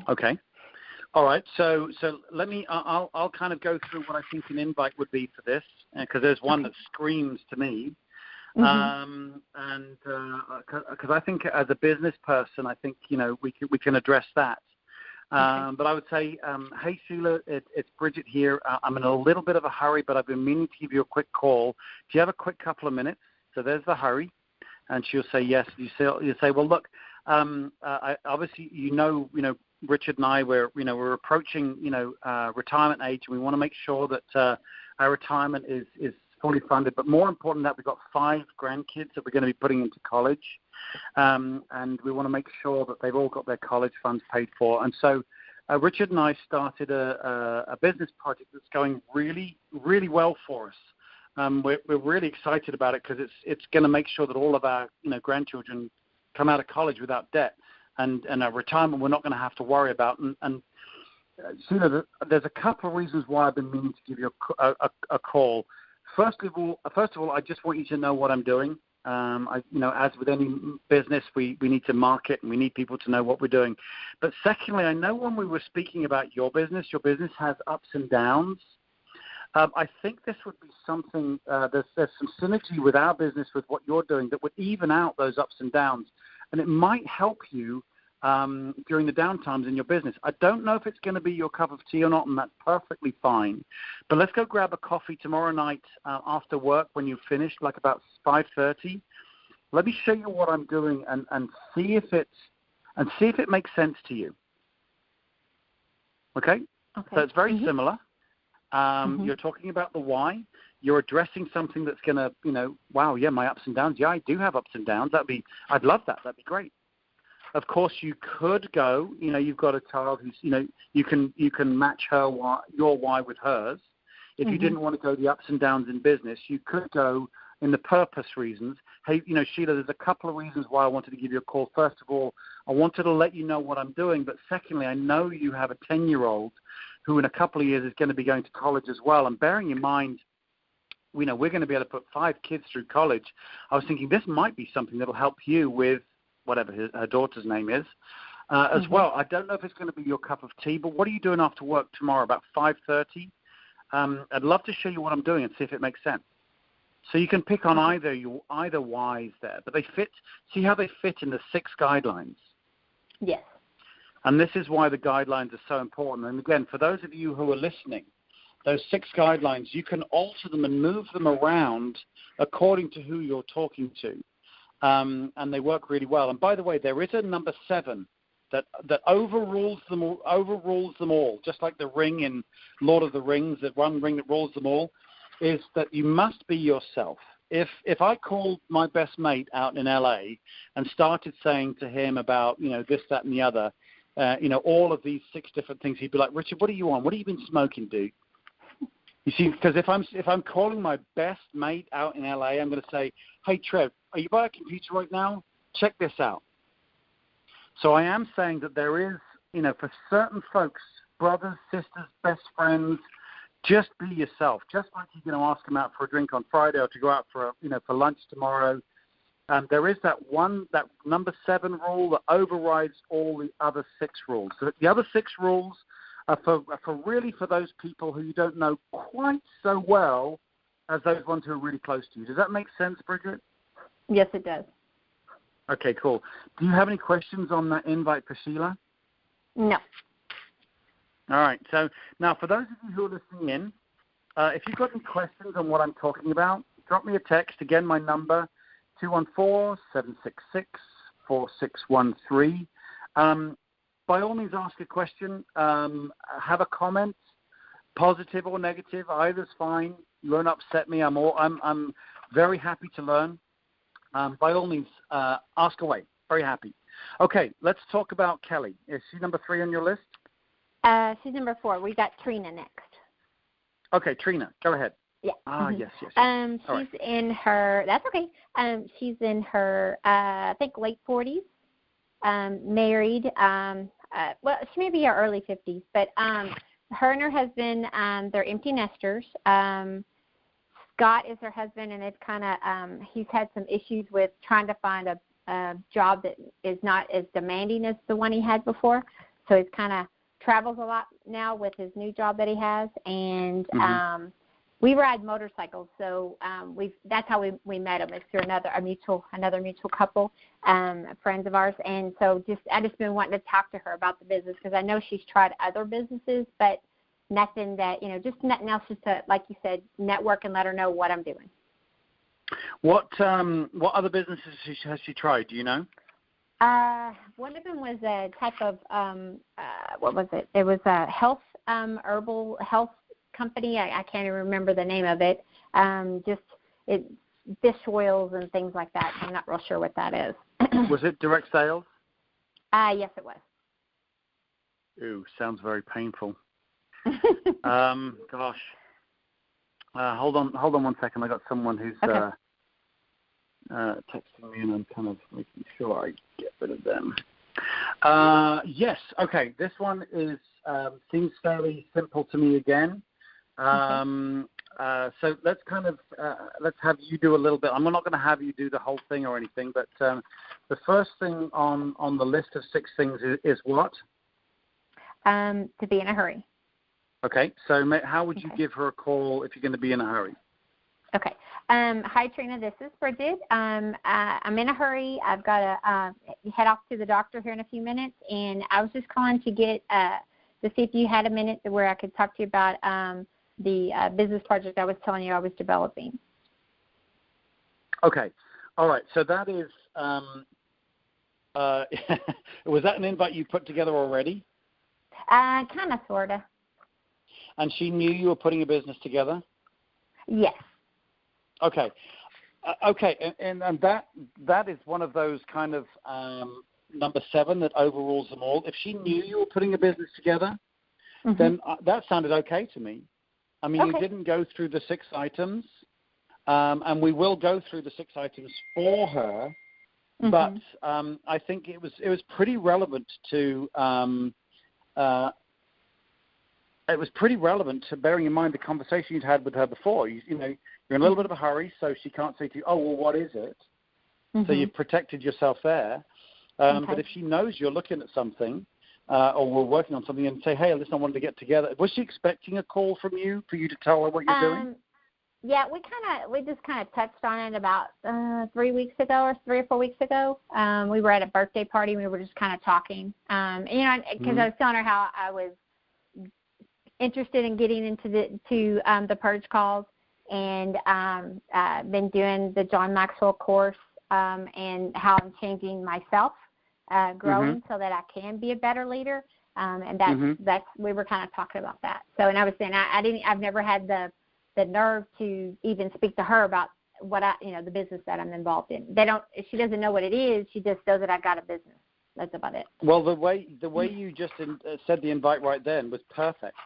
Okay. All right. So let me. I'll kind of go through what I think an invite would be for this, because there's one that screams to me. And because I think as a business person, I think we can address that. But I would say, hey, Sheila, it's Brigid here. I'm in a little bit of a hurry, but I've been meaning to give you a quick call. Do you have a quick couple of minutes? So there's the hurry. And she'll say yes. You say, well, look, obviously, Richard and I, we're approaching, retirement age, and we want to make sure that our retirement is fully funded. But more important than that, we've got 5 grandkids that we're going to be putting into college. And we want to make sure that they've all got their college funds paid for. And so Richard and I started a business project that's going really, really well for us. we're really excited about it because it's going to make sure that all of our grandchildren come out of college without debt, and a retirement we're not going to have to worry about. And Sheila, there's a couple of reasons why I've been meaning to give you a call. First of all, I just want you to know what I'm doing. As with any business, we need to market and we need people to know what we're doing. But secondly, I know when we were speaking about your business has ups and downs. I think this would be something, there's some synergy with our business with what you're doing that would even out those ups and downs. And it might help you during the downtimes in your business. I don't know if it's going to be your cup of tea or not, and that's perfectly fine. But let's go grab a coffee tomorrow night after work when you've finished, like about 5:30. Let me show you what I'm doing and see if it makes sense to you. Okay? So it's very similar. You're talking about the why. You're addressing something that's going to, wow, yeah, my ups and downs. Yeah, I do have ups and downs. I'd love that. That'd be great. Of course, you could go, you've got a child who's, you can match your why with hers. If you didn't want to go the ups and downs in business, you could go in the purpose reasons. Hey, Sheila, there's a couple of reasons why I wanted to give you a call. First of all, I wanted to let you know what I'm doing. But secondly, I know you have a 10-year-old who in a couple of years is going to be going to college as well. And bearing in mind, we're going to be able to put 5 kids through college. I was thinking this might be something that will help you with whatever her daughter's name is, as well. I don't know if it's going to be your cup of tea, but what are you doing after work tomorrow, about 5:30? I'd love to show you what I'm doing and see if it makes sense. So you can pick on either whys there, but they fit. See how they fit in the 6 guidelines? Yes. And this is why the guidelines are so important. And again, for those of you who are listening, those 6 guidelines, you can alter them and move them around according to who you're talking to. And they work really well. And by the way, there is a number 7 that overrules them all, just like the ring in Lord of the Rings, that one ring that rules them all, is that you must be yourself. If I called my best mate out in LA and started saying to him about, this, that, and the other, all of these 6 different things, he'd be like, Richard, what are you on? What have you been smoking, dude? You see, because if I'm calling my best mate out in LA, I'm going to say, hey, Trev, are you by a computer right now? Check this out. So I am saying that there is, for certain folks, brothers, sisters, best friends, just be yourself. Just like you're going to ask them out for a drink on Friday or to go out for lunch tomorrow. There is that number 7 rule that overrides all the other 6 rules. So the other 6 rules are for those people who you don't know quite so well as those ones who are really close to you. Does that make sense, Brigid? Yes, it does. Okay, cool. Do you have any questions on that invite for Sheila? No. All right. So now for those of you who are listening in, if you've got any questions on what I'm talking about, drop me a text. Again, my number, 214-766-4613. By all means, ask a question. Have a comment, positive or negative. Either's fine. You won't upset me. I'm very happy to learn. By all means, ask away. Very happy. Okay, let's talk about Kelly. Is she number 3 on your list? She's number 4. We got Trina next. Okay, Trina, go ahead. Yeah. Yes. She's in her. That's okay. She's in her, I think, late 40s. Married. Well, she may be her early 50s, but her and her husband, they're empty nesters. Scott is her husband, and it's kind of he's had some issues with trying to find a job that is not as demanding as the one he had before. So he's kind of travels a lot now with his new job that he has, and we ride motorcycles. So that's how we met him. It's through another mutual couple, friends of ours, and so I just been wanting to talk to her about the business because I know she's tried other businesses, but nothing that just nothing else. Just to, like you said, network and let her know what I'm doing. What other businesses has she tried? Do you know? One of them was a type of what was it? It was a health herbal health company. I can't even remember the name of it. Fish oils and things like that. I'm not real sure what that is. Was it direct sales? Yes, it was. Ooh, sounds very painful. Gosh. Hold on 1 second. I got someone who's Okay. texting me, and I'm kind of making sure I get rid of them. Yes. Okay. This one seems fairly simple to me again. So let's let's have you do a little bit. I'm not going to have you do the whole thing or anything, but the first thing on the list of 6 things is what? To be in a hurry. Okay. So how would you give her a call if you're going to be in a hurry? Okay. Hi, Trina. This is Brigid. I'm in a hurry. I've got to head off to the doctor here in a few minutes, and I was just calling to get to see if you had a minute where I could talk to you about the business project I was telling you I was developing. Okay. All right. So that is was that an invite you put together already? Kind of, sort of. And she knew you were putting a business together? Yes. Okay. Okay. And that is one of those kind of number 7 that overrules them all. If she knew you were putting a business together, then that sounded okay to me. I mean, you didn't go through the 6 items, and we will go through the 6 items for her. But I think it was pretty relevant to bearing in mind the conversation you'd had with her before. You know, you're in a little bit of a hurry, so she can't say to you, "Oh, well, what is it?" So you've protected yourself there. But if she knows you're looking at something, or we're working on something, and say, "Hey, listen, I wanted to get together," was she expecting a call from you for you to tell her what you're doing? Yeah, we just kind of touched on it about 3 weeks ago, or 3 or 4 weeks ago. We were at a birthday party, and we were just kind of talking. You know, because I was telling her how I was interested in getting into the Purge calls, and been doing the John Maxwell course, and how I'm changing myself, growing so that I can be a better leader. And that's we were kind of talking about that. So, and I was saying I've never had the nerve to even speak to her about what the business that I'm involved in. She doesn't know what it is. She just knows that I got a business. That's about it. Well, the way you just said the invite right then was perfect.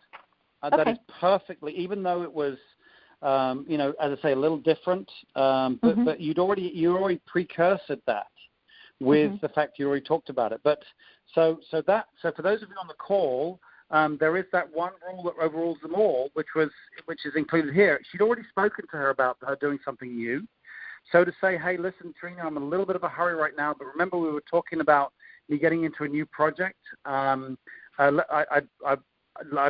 That is perfectly, even though it was, as I say, a little different, but you already precursored that with the fact you already talked about it. But so for those of you on the call, there is that one rule that overrules them all, which is included here. She'd already spoken to her about her doing something new. So to say, "Hey, listen, Trina, I'm in a little bit of a hurry right now, but remember we were talking about me getting into a new project. I'd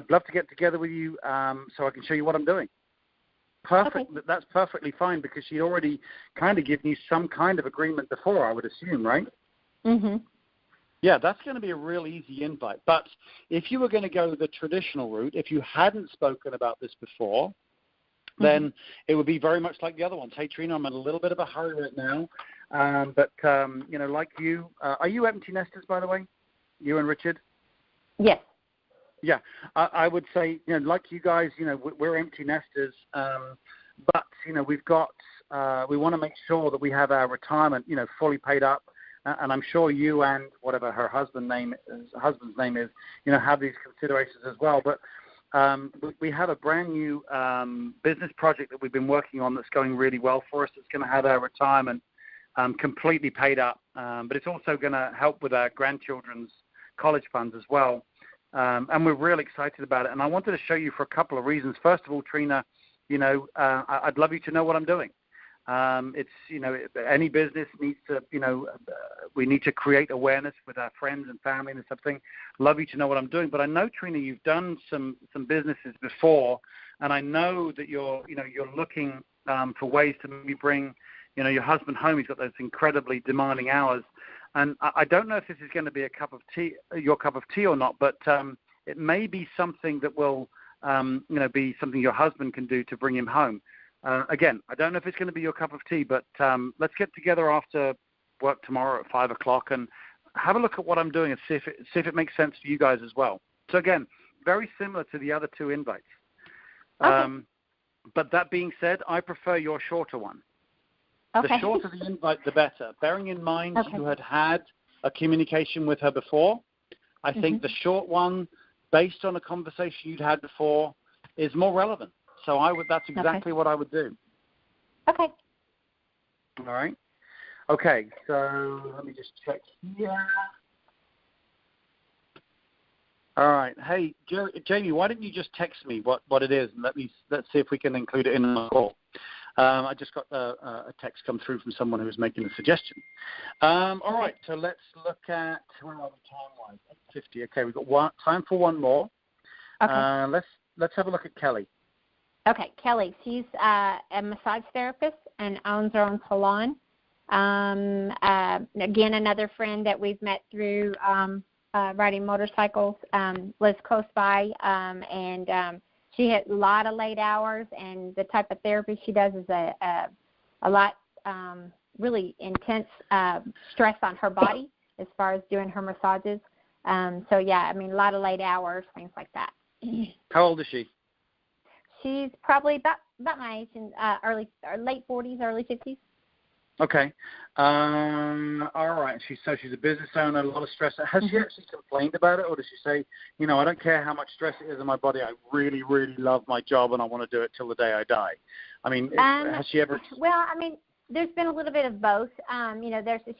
love to get together with you so I can show you what I'm doing." Perfect. Okay. That's perfectly fine, because she'd already kind of given you some kind of agreement before, I would assume, right? Yeah, that's going to be a real easy invite. But if you were going to go the traditional route, if you hadn't spoken about this before, then it would be very much like the other ones. "Hey, Trina, I'm in a little bit of a hurry right now. But like you, are you empty nesters, by the way? You and Richard?" Yes. Yeah, I would say, like you guys, we're empty nesters, but we've got, we want to make sure that we have our retirement, fully paid up, and I'm sure you and whatever her husband's name is, have these considerations as well. But we have a brand new business project that we've been working on that's going really well for us. It's going to have our retirement completely paid up, but it's also going to help with our grandchildren's college funds as well. And we're really excited about it. And I wanted to show you for a couple of reasons. First of all, Trina, I'd love you to know what I'm doing. It's, any business needs to, we need to create awareness with our friends and family and something. Love you to know what I'm doing. But I know, Trina, you've done some businesses before, and I know that you're looking for ways to maybe bring, your husband home. He's got those incredibly demanding hours. And I don't know if this is going to be your cup of tea or not, but it may be something that will, be something your husband can do to bring him home. Again, I don't know if it's going to be your cup of tea, but let's get together after work tomorrow at 5 o'clock and have a look at what I'm doing and see if it makes sense for you guys as well. So again, very similar to the other 2 invites. Okay. But that being said, I prefer your shorter one. Okay. The shorter the invite, the better. Bearing in mind you had a communication with her before, I think the short one, based on a conversation you'd had before, is more relevant. So that's exactly what I would do. Okay. All right. Okay, so let me just check here. All right. Hey, Jamie, why don't you just text me what it is, and let's see if we can include it in the call. I just got a text come through from someone who was making a suggestion. All right, so let's look at, where are we time-wise? 8:50. Okay, we've got time for one more. Okay. Let's have a look at Kelly. Okay, Kelly. She's a massage therapist and owns her own salon. Again, another friend that we've met through riding motorcycles, lives close by, and she had a lot of late hours, and the type of therapy she does is a lot really intense stress on her body as far as doing her massages. So, yeah, I mean, a lot of late hours, things like that. How old is she? She's probably about my age, in late 40s, early 50s. Okay. All right. She's a business owner, a lot of stress. Has she actually complained about it, or does she say, I don't care how much stress it is in my body, I really, really love my job and I want to do it till the day I die? I mean, has she ever? Well, I mean, there's been a little bit of both.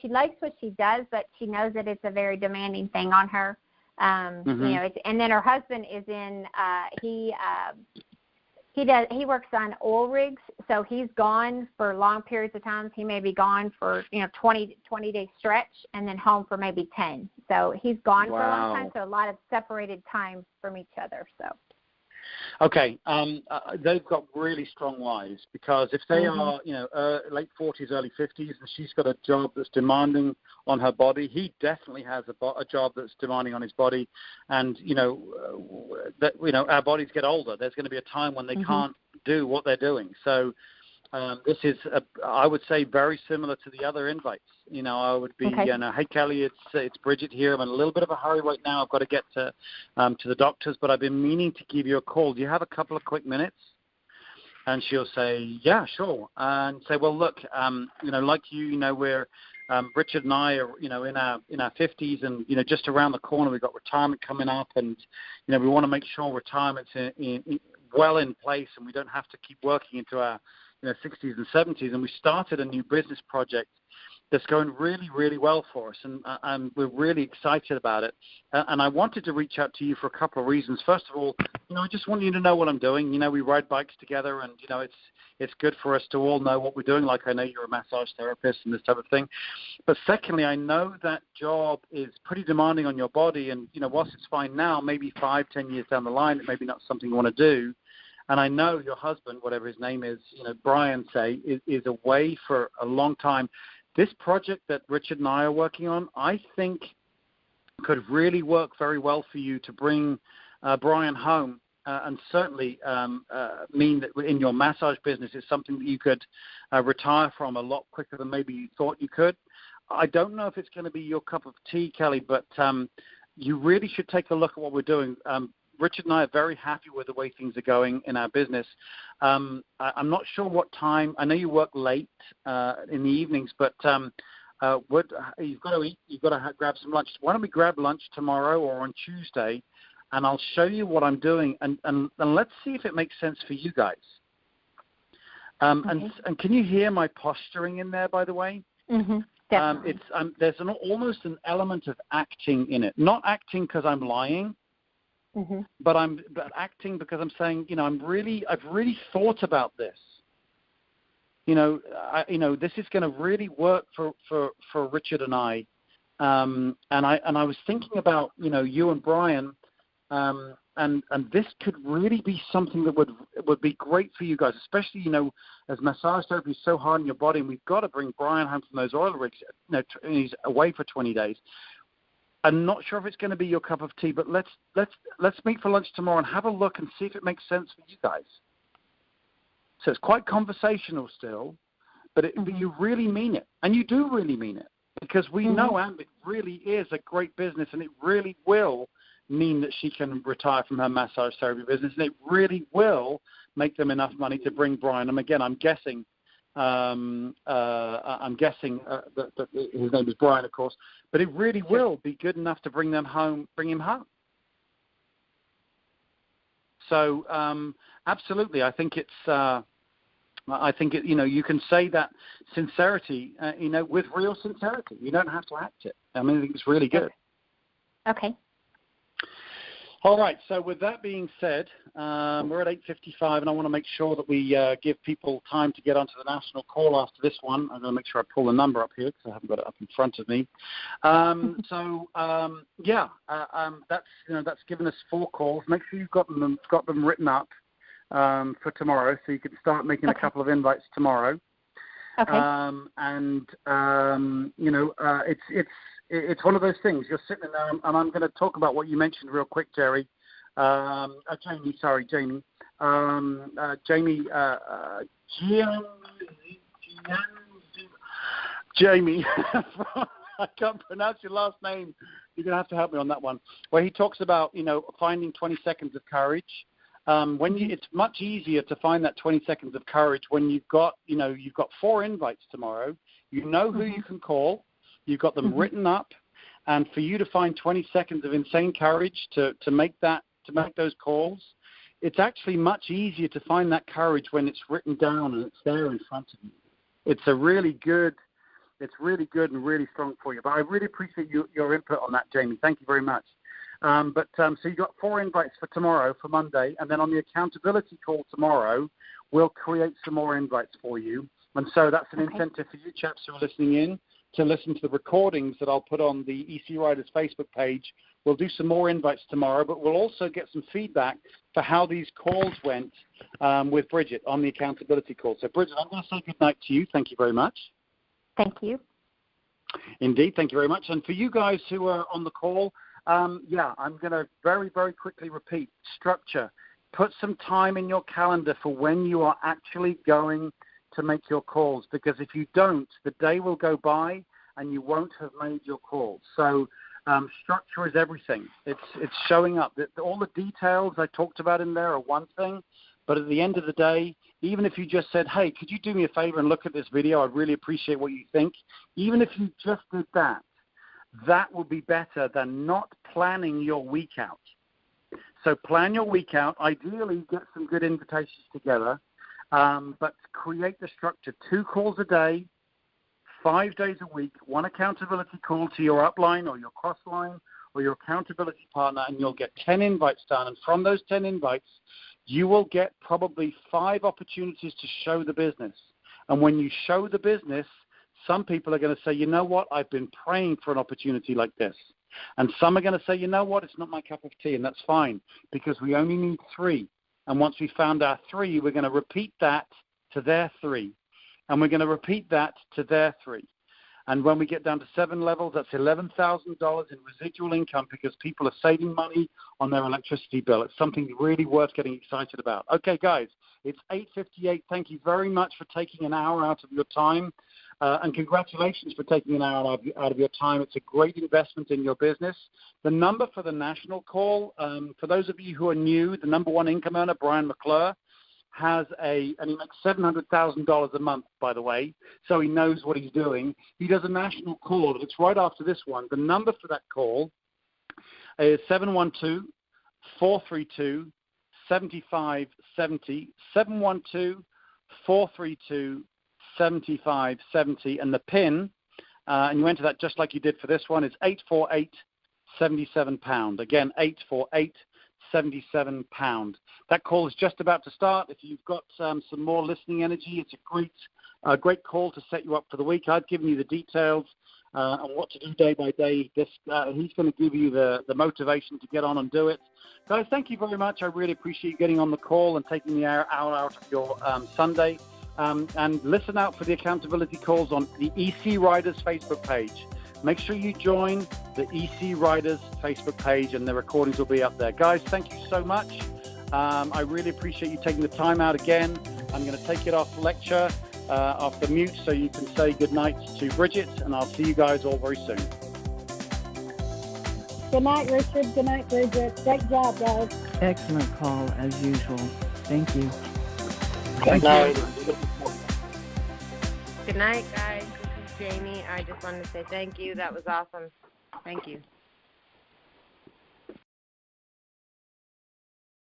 She likes what she does, but she knows that it's a very demanding thing on her. And then her husband is in. He works on oil rigs, so he's gone for long periods of time. He may be gone for 20-day stretch, and then home for maybe 10. So he's gone for a long time. So a lot of separated time from each other. So. Okay, they've got really strong lives, because if they are, late 40s, early 50s, and she's got a job that's demanding on her body, he definitely has a job that's demanding on his body, and our bodies get older. There's going to be a time when they can't do what they're doing. So this is, I would say, very similar to the other invites. I would be, hey, Kelly, it's Brigid here. I'm in a little bit of a hurry right now. I've got to get to the doctors, but I've been meaning to give you a call. Do you have a couple of quick minutes? And she'll say, yeah, sure. And say, well, look, like we're Richard and I are, in our 50s, and just around the corner we've got retirement coming up, and we want to make sure retirement's well in place, and we don't have to keep working into our 60s and 70s. And we started a new business project that's going really, really well for us, and we're really excited about it. And I wanted to reach out to you for a couple of reasons. First of all, I just want you to know what I'm doing. We ride bikes together, and it's good for us to all know what we're doing. Like, I know you're a massage therapist and this type of thing. But secondly, I know that job is pretty demanding on your body, and whilst it's fine now, maybe 5-10 years down the line, it may be not something you want to do. And I know your husband, whatever his name is, Brian, is away for a long time. This project that Richard and I are working on, I think, could really work very well for you to bring Brian home, and certainly mean that in your massage business it's something that you could retire from a lot quicker than maybe you thought you could. I don't know if it's going to be your cup of tea, Kelly, but you really should take a look at what we're doing. Richard and I are very happy with the way things are going in our business. I'm not sure what time. I know you work late in the evenings, but you've got to eat. You've got to grab some lunch. Why don't we grab lunch tomorrow or on Tuesday, and I'll show you what I'm doing, and let's see if it makes sense for you guys. And can you hear my posturing in there, by the way? Definitely. There's almost an element of acting in it. Not acting because I'm lying. But acting because I'm saying, I've really thought about this. This is going to really work for Richard and I. And I was thinking about, you and Brian, and this could really be something that would be great for you guys, especially, as massage therapy is so hard on your body, and we've got to bring Brian home from those oil rigs. He's away for 20 days. I'm not sure if it's going to be your cup of tea, but let's meet for lunch tomorrow and have a look and see if it makes sense for you guys. So it's quite conversational still, but you really mean it, and you do really mean it, because we know Ambit really is a great business, and it really will mean that she can retire from her massage therapy business, and it really will make them enough money to bring Brian. And again, I'm guessing that his name is Brian, of course, but it really will be good enough to bring him home. So absolutely, I think you can say that sincerity, with real sincerity. You don't have to act it. I mean, I think it's really good. Okay. All right. So with that being said, we're at 8:55, and I want to make sure that we give people time to get onto the national call after this one. I'm going to make sure I pull the number up here because I haven't got it up in front of me. That's given us 4 calls. Make sure you've got them written up for tomorrow, so you can start making a couple of invites tomorrow. Okay. It's one of those things. You're sitting there, and I'm going to talk about what you mentioned real quick, Jerry. Jamie. Jamie, I can't pronounce your last name. You're going to have to help me on that one. Where he talks about, finding 20 seconds of courage. It's much easier to find that 20 seconds of courage when you've got 4 invites tomorrow. You know who you can call. You've got them written up, and for you to find 20 seconds of insane courage to make those calls, it's actually much easier to find that courage when it's written down and it's there in front of you. It's really good and really strong for you. But I really appreciate your input on that, Jamie. Thank you very much. So you've got 4 invites for tomorrow, for Monday, and then on the accountability call tomorrow, we'll create some more invites for you. And so that's an incentive for you chaps who are listening in to listen to the recordings that I'll put on the EC Riders Facebook page. We'll do some more invites tomorrow, but we'll also get some feedback for how these calls went with Brigid on the accountability call. So, Brigid, I'm going to say good night to you. Thank you very much. Thank you. Indeed, thank you very much. And for you guys who are on the call, I'm going to very, very quickly repeat structure. Put some time in your calendar for when you are actually going to make your calls, because if you don't, the day will go by and you won't have made your calls. So structure is everything. It's showing up. All the details I talked about in there are one thing, but at the end of the day, even if you just said, hey, could you do me a favor and look at this video? I'd really appreciate what you think. Even if you just did that, that will be better than not planning your week out. So plan your week out. Ideally, get some good invitations together. But create the structure. 2 calls a day, 5 days a week, 1 accountability call to your upline or your crossline or your accountability partner, and you'll get 10 invites done. And from those 10 invites, you will get probably 5 opportunities to show the business. And when you show the business, some people are going to say, you know what, I've been praying for an opportunity like this. And some are going to say, you know what, it's not my cup of tea, and that's fine, because we only need 3. And once we found our 3, we're going to repeat that to their 3. And we're going to repeat that to their 3. And when we get down to 7 levels, that's $11,000 in residual income, because people are saving money on their electricity bill. It's something really worth getting excited about. Okay, guys, it's 8:58. Thank you very much for taking an hour out of your time. And congratulations for taking an hour out of your time. It's a great investment in your business. The number for the national call, for those of you who are new, the number 1 income earner, Brian McClure, and he makes $700,000 a month, by the way, so he knows what he's doing. He does a national call. It's right after this one. The number for that call is 712-432-7570, 712-432-7570, and the PIN, and you enter that just like you did for this one, is 848-77#. Again, 848-77#. That call is just about to start. If you've got some more listening energy, it's a great call to set you up for the week. I've given you the details on what to do day by day. He's going to give you the motivation to get on and do it. Guys, thank you very much. I really appreciate you getting on the call and taking the hour out of your Sunday. And listen out for the accountability calls on the EC Riders Facebook page. Make sure you join the EC Riders Facebook page, and the recordings will be up there. Guys, thank you so much. I really appreciate you taking the time out again. I'm going to take it off lecture, off the mute, so you can say goodnight to Brigid, and I'll see you guys all very soon. Good night, Richard. Good night, Brigid. Great job, guys. Excellent call, as usual. Thank you. Good night. Good night, guys. This is Jamie. I just wanted to say thank you. That was awesome. Thank you.